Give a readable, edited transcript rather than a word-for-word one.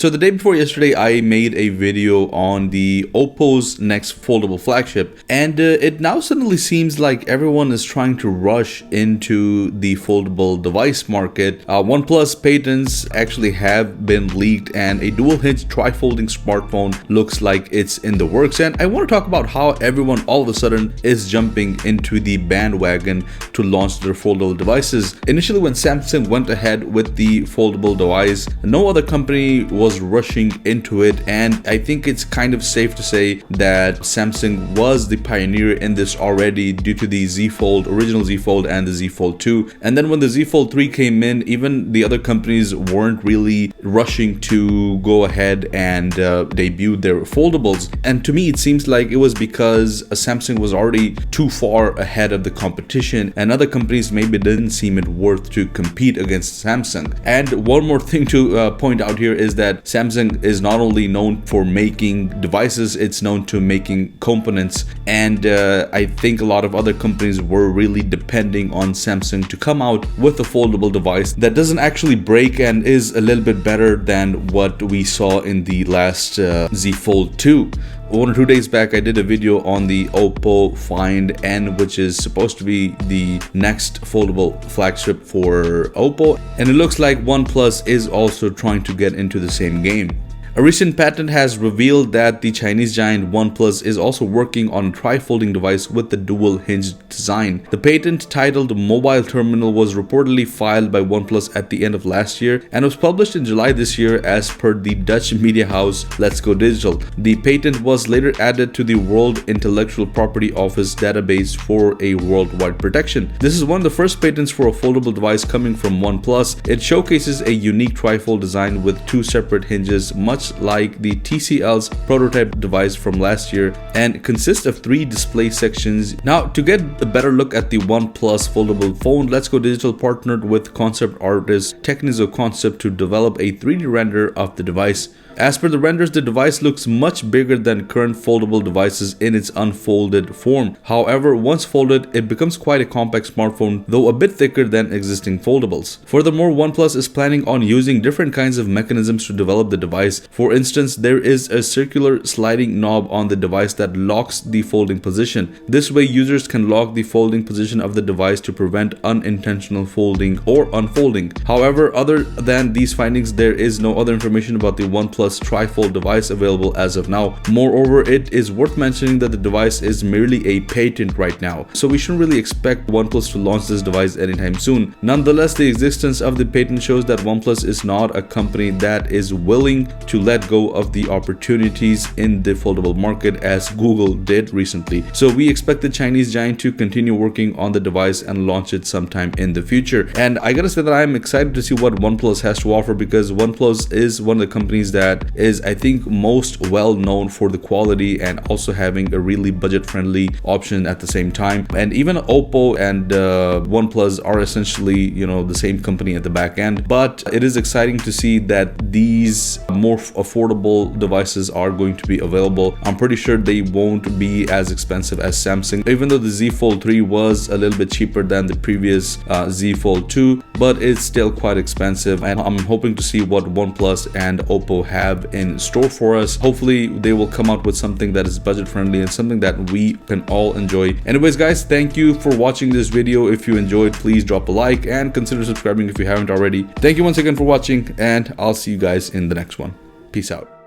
So the day before yesterday, I made a video on the Oppo's next foldable flagship, and it now suddenly seems like everyone is trying to rush into the foldable device market. OnePlus patents actually have been leaked, and a dual hinge tri-folding smartphone looks like it's in the works. And I want to talk about how everyone all of a sudden is jumping into the bandwagon to launch their foldable devices. Initially, when Samsung went ahead with the foldable device, no other company was rushing into it, and I think it's kind of safe to say that Samsung was the pioneer in this already due to the Z Fold, original Z Fold, and the Z Fold 2. And then when the Z Fold 3 came in, even the other companies weren't really rushing to go ahead and debut their foldables. And to me, it seems like it was because Samsung was already too far ahead of the competition, and other companies maybe didn't seem it worth to compete against Samsung. And one more thing to point out here is that Samsung is not only known for making devices, it's known to making components, and I think a lot of other companies were really depending on Samsung to come out with a foldable device that doesn't actually break and is a little bit better than what we saw in the last Z Fold 2. 1 or 2 days back, I did a video on the Oppo Find N, which is supposed to be the next foldable flagship for Oppo, and it looks like OnePlus is also trying to get into the same game. A recent patent has revealed that the Chinese giant OnePlus is also working on a tri-folding device with the dual hinge design. The patent, titled Mobile Terminal, was reportedly filed by OnePlus at the end of last year and was published in July this year as per the Dutch media house LetsGoDigital. The patent was later added to the World Intellectual Property Office database for a worldwide protection. This is one of the first patents for a foldable device coming from OnePlus. It showcases a unique tri-fold design with two separate hinges, much like the TCL's prototype device from last year, and consists of 3 display sections. Now, to get a better look at the OnePlus foldable phone, LetsGoDigital partnered with concept artist Technizo Concept to develop a 3D render of the device. As per the renders, the device looks much bigger than current foldable devices in its unfolded form. However, once folded, it becomes quite a compact smartphone, though a bit thicker than existing foldables. Furthermore, OnePlus is planning on using different kinds of mechanisms to develop the device. For instance, there is a circular sliding knob on the device that locks the folding position. This way, users can lock the folding position of the device to prevent unintentional folding or unfolding. However, other than these findings, there is no other information about the OnePlus tri-fold device available as of now. Moreover, it is worth mentioning that the device is merely a patent right now, so we shouldn't really expect OnePlus to launch this device anytime soon. Nonetheless, the existence of the patent shows that OnePlus is not a company that is willing to let go of the opportunities in the foldable market as Google did recently. So we expect the Chinese giant to continue working on the device and launch it sometime in the future. And I gotta say that I'm excited to see what OnePlus has to offer, because OnePlus is one of the companies that is, I think, most well known for the quality and also having a really budget friendly option at the same time. And even Oppo and OnePlus are essentially, the same company at the back end, but it is exciting to see that these more affordable devices are going to be available. I'm pretty sure they won't be as expensive as Samsung, even though the Z Fold 3 was a little bit cheaper than the previous Z Fold 2, but it's still quite expensive, and I'm hoping to see what OnePlus and Oppo have in store for us. Hopefully they will come out with something that is budget friendly and something that we can all enjoy. Anyways guys, thank you for watching this video. If you enjoyed, please drop a like and consider subscribing if you haven't already. Thank you once again for watching, and I'll see you guys in the next one. Peace out.